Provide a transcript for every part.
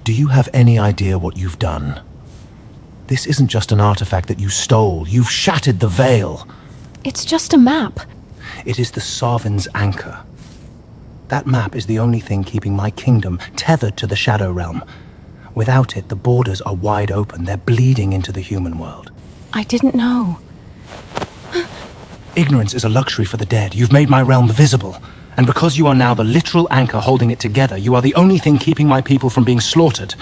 Do you have any idea what you've done? This isn't just an artifact that you stole. You've shattered the veil. It's just a map. It is the Sovereign's anchor. That map is the only thing keeping my kingdom tethered to the Shadow Realm. Without it, the borders are wide open. They're bleeding into the human world. I didn't know. Ignorance is a luxury for the dead. You've made my realm visible. And because you are now the literal anchor holding it together, you are the only thing keeping my people from being slaughtered.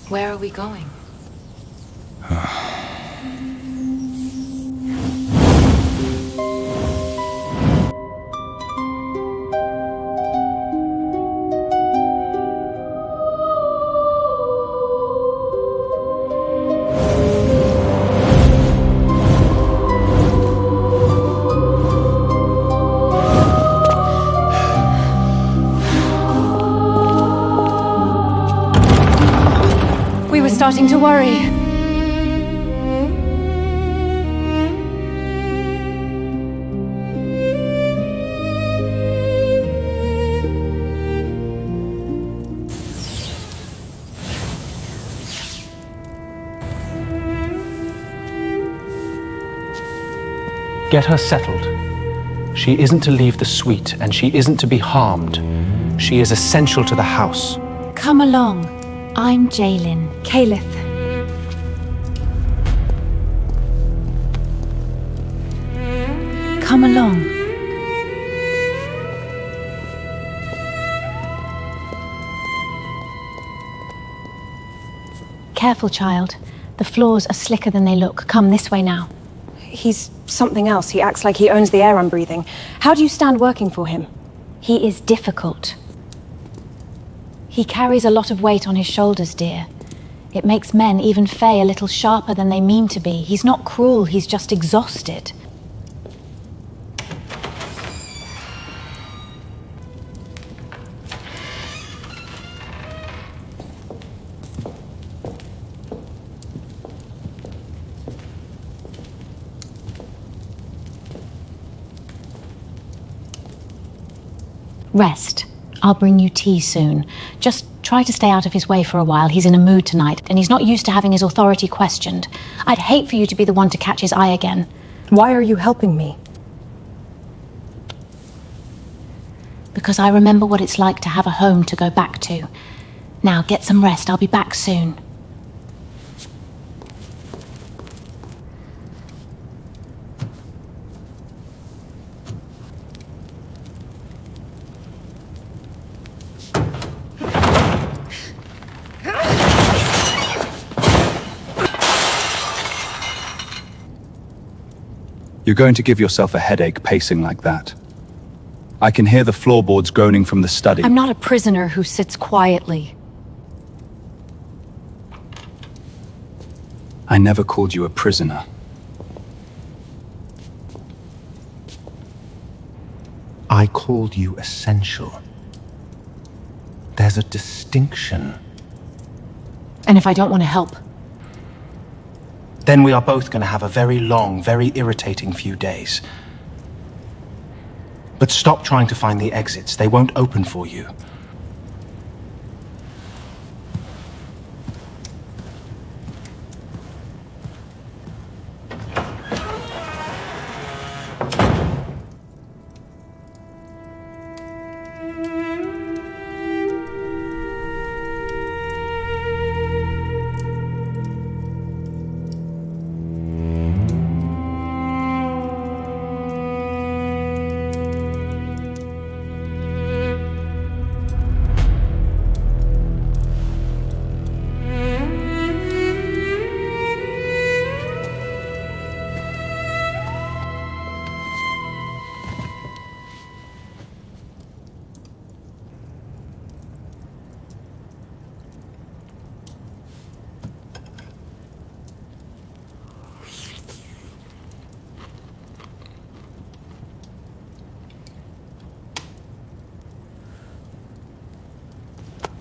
Where are we going? Starting to worry. Get her settled. She isn't to leave the suite, and she isn't to be harmed. She is essential to the house. Come along. I'm Jaylin. Kaelith. Come along. Careful, child. The floors are slicker than they look. Come this way now. He's something else. He acts like he owns the air I'm breathing. How do you stand working for him? He is difficult. He carries a lot of weight on his shoulders, dear. It makes men, even Fae, a little sharper than they mean to be. He's not cruel, he's just exhausted. Rest. I'll bring you tea soon. Just try to stay out of his way for a while. He's in a mood tonight, and he's not used to having his authority questioned. I'd hate for you to be the one to catch his eye again. Why are you helping me? Because I remember what it's like to have a home to go back to. Now, get some rest. I'll be back soon. You're going to give yourself a headache pacing like that. I can hear the floorboards groaning from the study. I'm not a prisoner who sits quietly. I never called you a prisoner. I called you essential. There's a distinction. And if I don't want to help? Then we are both going to have a very long, very irritating few days. But stop trying to find the exits. They won't open for you.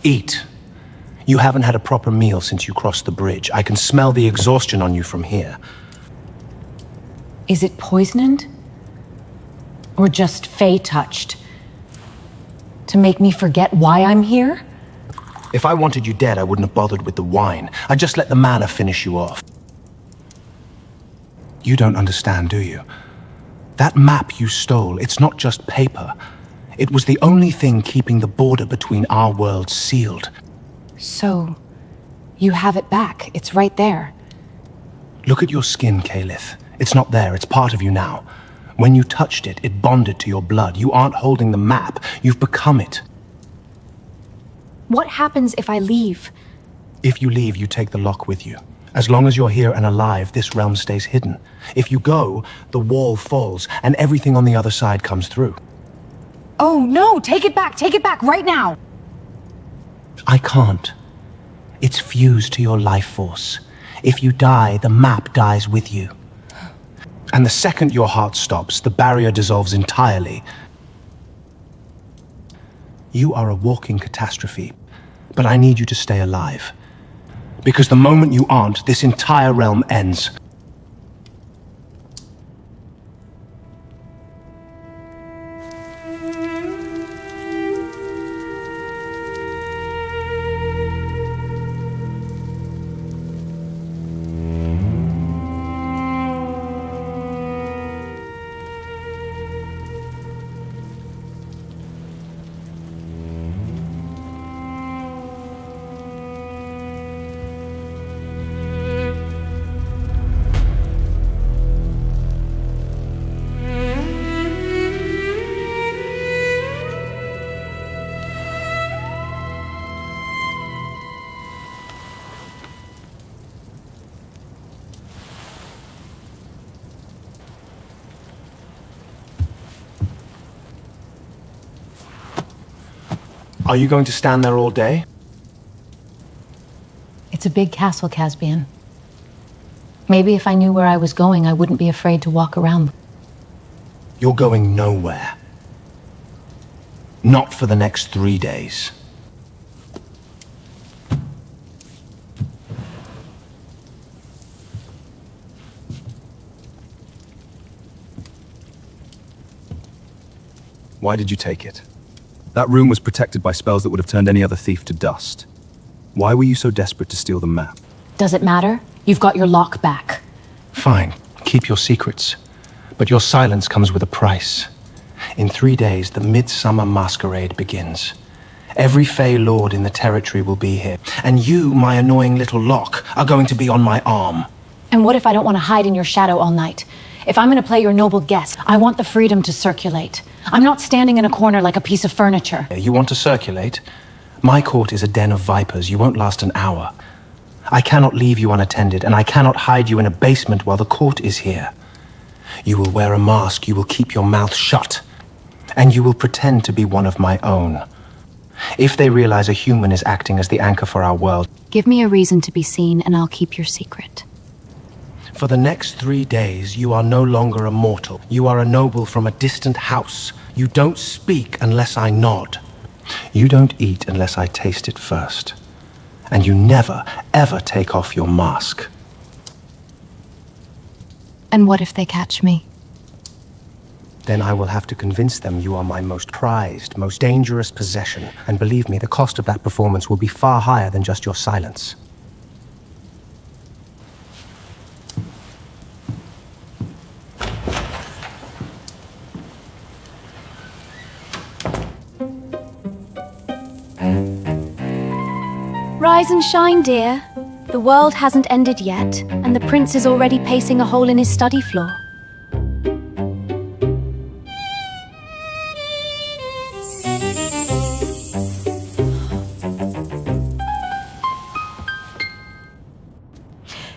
Eat. You haven't had a proper meal since you crossed the bridge. I can smell the exhaustion on you from here. Is it poisoned? Or just Fae touched? To make me forget why I'm here? If I wanted you dead, I wouldn't have bothered with the wine. I'd just let the mana finish you off. You don't understand, do you? That map you stole, it's not just paper. It was the only thing keeping the border between our worlds sealed. So, you have it back. It's right there. Look at your skin, Kaelith. It's not there, it's part of you now. When you touched it, it bonded to your blood. You aren't holding the map, you've become it. What happens if I leave? If you leave, you take the lock with you. As long as you're here and alive, this realm stays hidden. If you go, the wall falls, and everything on the other side comes through. Oh no, take it back right now! I can't. It's fused to your life force. If you die, the map dies with you. And the second your heart stops, the barrier dissolves entirely. You are a walking catastrophe, but I need you to stay alive. Because the moment you aren't, this entire realm ends. Are you going to stand there all day? It's a big castle, Caspian. Maybe if I knew where I was going, I wouldn't be afraid to walk around. You're going nowhere. Not for the next 3 days. Why did you take it? That room was protected by spells that would have turned any other thief to dust. Why were you so desperate to steal the map? Does it matter? You've got your lock back. Fine, keep your secrets. But your silence comes with a price. In 3 days, the Midsummer Masquerade begins. Every Fae Lord in the territory will be here. And you, my annoying little lock, are going to be on my arm. And what if I don't want to hide in your shadow all night? If I'm going to play your noble guest, I want the freedom to circulate. I'm not standing in a corner like a piece of furniture. You want to circulate? My court is a den of vipers. You won't last an hour. I cannot leave you unattended, and I cannot hide you in a basement while the court is here. You will wear a mask, you will keep your mouth shut, and you will pretend to be one of my own. If they realize a human is acting as the anchor for our world, Give me a reason to be seen, and I'll keep your secret. for the next 3 days, you are no longer a mortal. You are a noble from a distant house. You don't speak unless I nod. You don't eat unless I taste it first. And you never, ever take off your mask. And what if they catch me? Then I will have to convince them you are my most prized, most dangerous possession. And believe me, the cost of that performance will be far higher than just your silence. Rise and shine, dear. The world hasn't ended yet, and the prince is already pacing a hole in his study floor.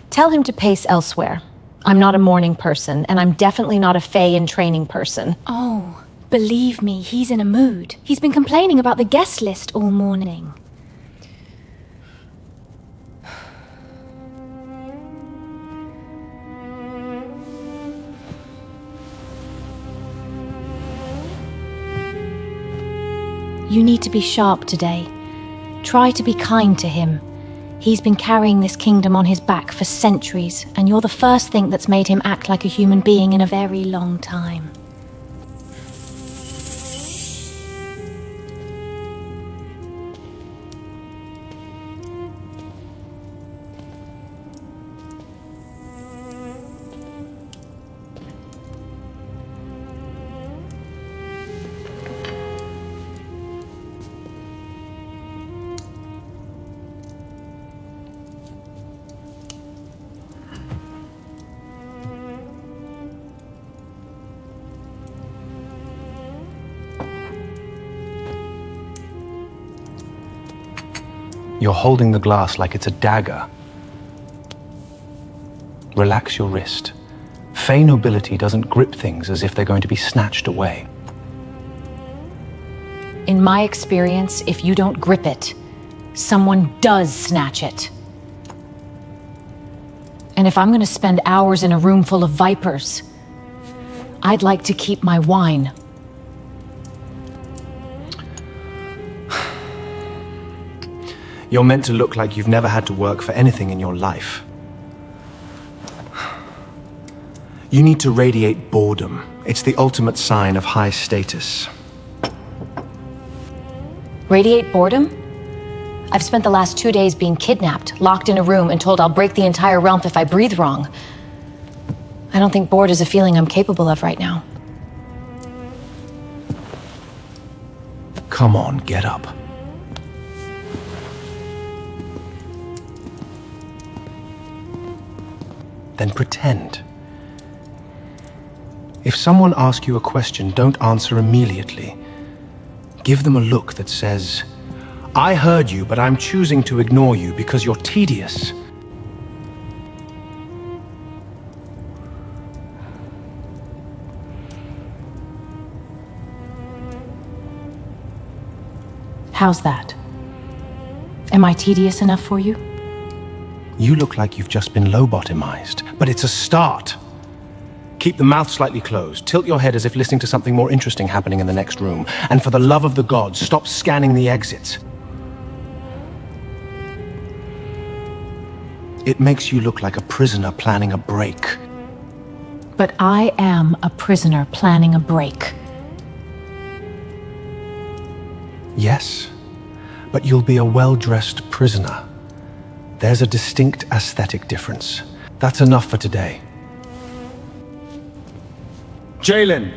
Tell him to pace elsewhere. I'm not a morning person, and I'm definitely not a Fae in training person. Oh, believe me, he's in a mood. He's been complaining about the guest list all morning. You need to be sharp today. Try to be kind to him. He's been carrying this kingdom on his back for centuries, and you're the first thing that's made him act like a human being in a very long time. You're holding the glass like it's a dagger. Relax your wrist. Fae nobility doesn't grip things as if they're going to be snatched away. In my experience, if you don't grip it, someone does snatch it. And if I'm going to spend hours in a room full of vipers, I'd like to keep my wine. You're meant to look like you've never had to work for anything in your life. You need to radiate boredom. It's the ultimate sign of high status. Radiate boredom? I've spent the last 2 days being kidnapped, locked in a room, and told I'll break the entire realm if I breathe wrong. I don't think bored is a feeling I'm capable of right now. Come on, get up. Then pretend. If someone asks you a question, don't answer immediately. Give them a look that says, I heard you, but I'm choosing to ignore you because you're tedious. How's that? Am I tedious enough for you? You look like you've just been lobotomized, but it's a start. Keep the mouth slightly closed. Tilt your head as if listening to something more interesting happening in the next room. And for the love of the gods, stop scanning the exits. It makes you look like a prisoner planning a break. But I am a prisoner planning a break. Yes, but you'll be a well-dressed prisoner. There's a distinct aesthetic difference. That's enough for today. Jaylin!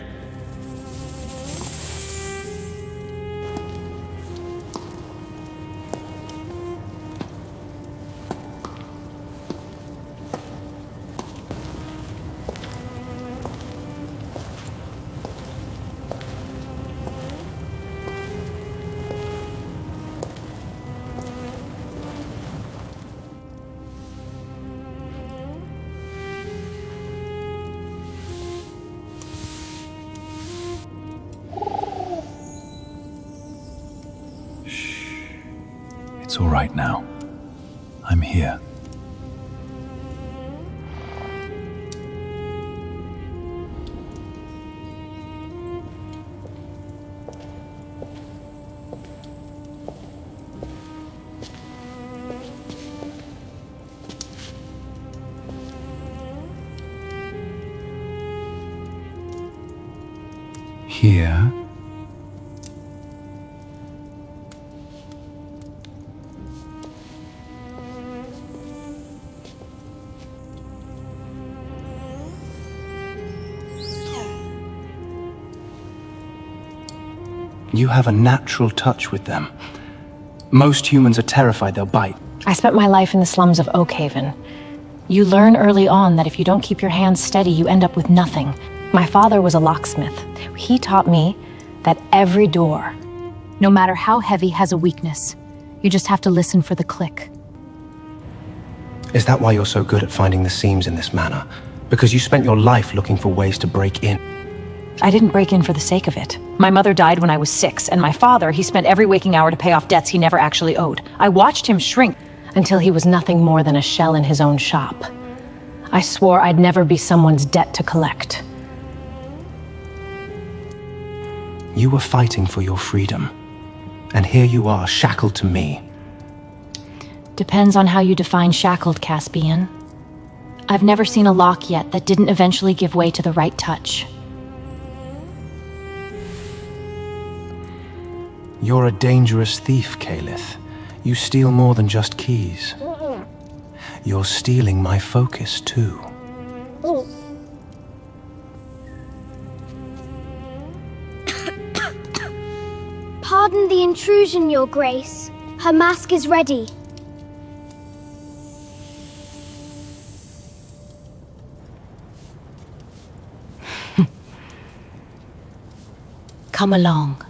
It's all right now. I'm here. Here. You have a natural touch with them. Most humans are terrified they'll bite. I spent my life in the slums of Oakhaven. You learn early on that if you don't keep your hands steady, you end up with nothing. My father was a locksmith. He taught me that every door, no matter how heavy, has a weakness. You just have to listen for the click. Is that why you're so good at finding the seams in this manor? Because you spent your life looking for ways to break in? I didn't break in for the sake of it. My mother died when I was 6, and my father, he spent every waking hour to pay off debts he never actually owed. I watched him shrink until he was nothing more than a shell in his own shop. I swore I'd never be someone's debt to collect. You were fighting for your freedom, and here you are, shackled to me. Depends on how you define shackled, Caspian. I've never seen a lock yet that didn't eventually give way to the right touch. You're a dangerous thief, Kaelith. You steal more than just keys. You're stealing my focus, too. Pardon the intrusion, Your Grace. Her mask is ready. Come along.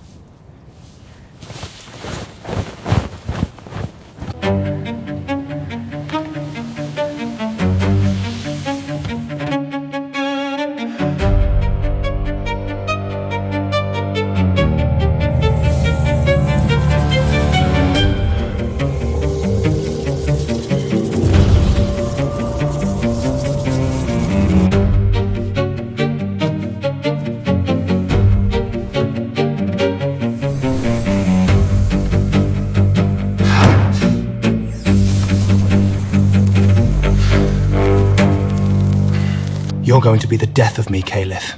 You're going to be the death of me, Kaelith,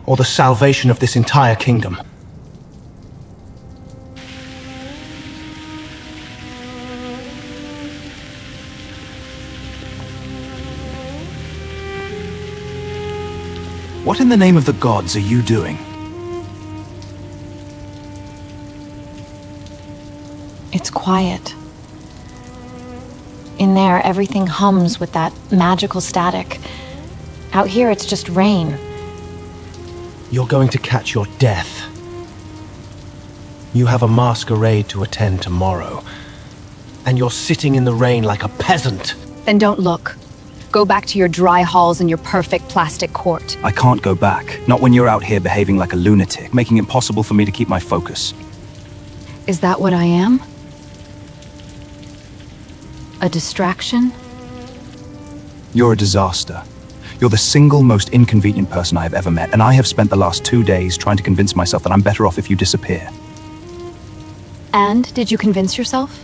or the salvation of this entire kingdom. What in the name of the gods are you doing? It's quiet. In there, everything hums with that magical static. Out here, it's just rain. You're going to catch your death. You have a masquerade to attend tomorrow, and you're sitting in the rain like a peasant. Then don't look. Go back to your dry halls and your perfect plastic court. I can't go back. Not when you're out here behaving like a lunatic, making it impossible for me to keep my focus. Is that what I am? A distraction? You're a disaster. You're the single most inconvenient person I have ever met, and I have spent the last 2 days trying to convince myself that I'm better off if you disappear. And did you convince yourself?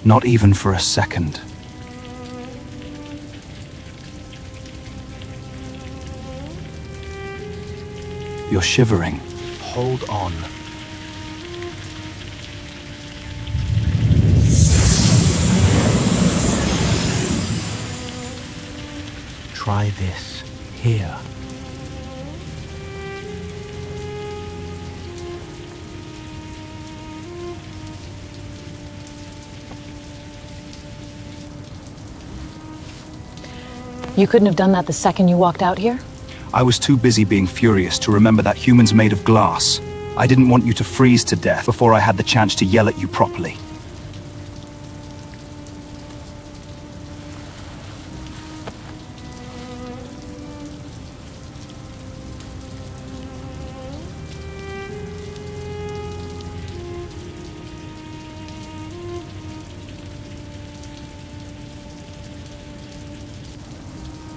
Not even for a second. You're shivering. Hold on. Try this here. You couldn't have done that the second you walked out here? I was too busy being furious to remember that humans made of glass. I didn't want you to freeze to death before I had the chance to yell at you properly.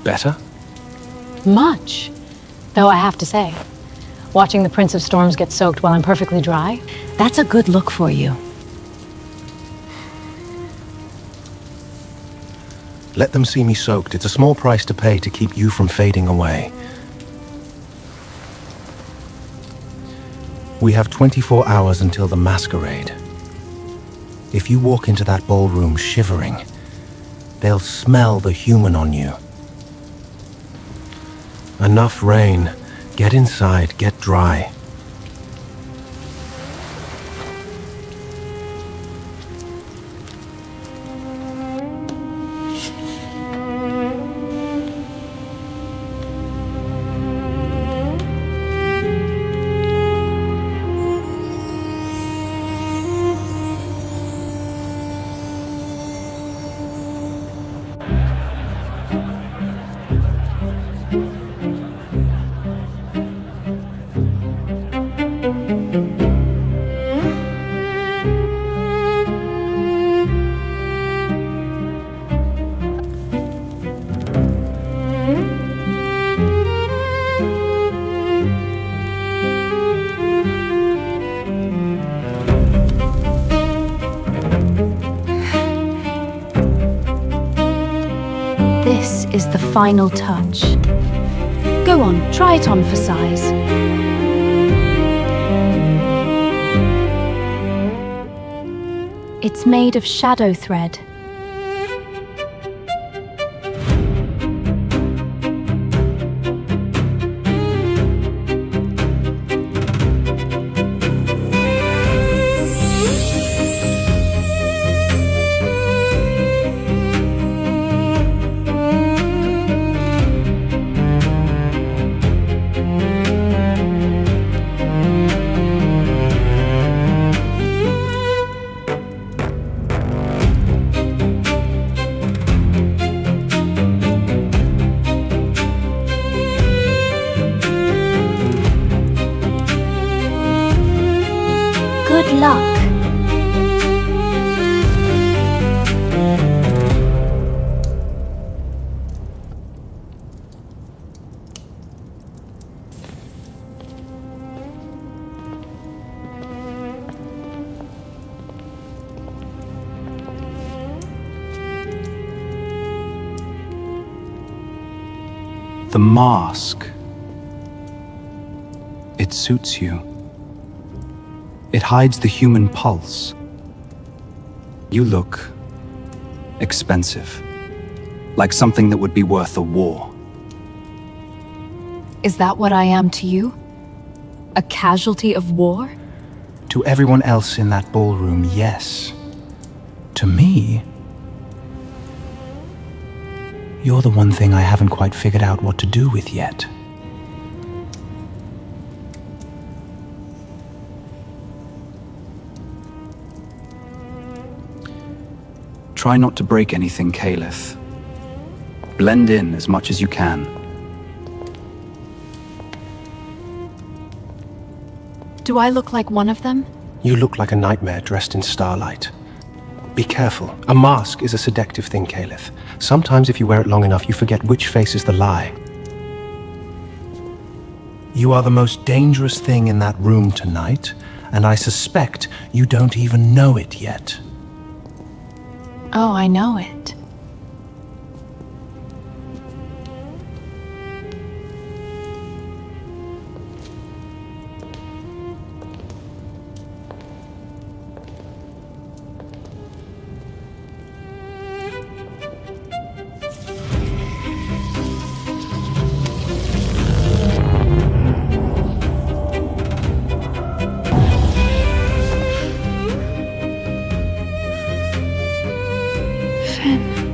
Better? Much. Though I have to say, watching the Prince of Storms get soaked while I'm perfectly dry, that's a good look for you. Let them see me soaked. It's a small price to pay to keep you from fading away. We have 24 hours until the masquerade. If you walk into that ballroom shivering, they'll smell the human on you. Enough rain. Get inside, get dry. This is the final touch. Go on, try it on for size. It's made of shadow thread. Good luck. The mask. It suits you. It hides the human pulse. You look expensive, like something that would be worth a war. Is that what I am to you? A casualty of war? To everyone else in that ballroom, yes. To me, you're the one thing I haven't quite figured out what to do with yet. Try not to break anything, Kaelith. Blend in as much as you can. Do I look like one of them? You look like a nightmare dressed in starlight. Be careful. A mask is a seductive thing, Kaelith. Sometimes if you wear it long enough, you forget which face is the lie. You are the most dangerous thing in that room tonight, and I suspect you don't even know it yet. Oh, I know it. Finn.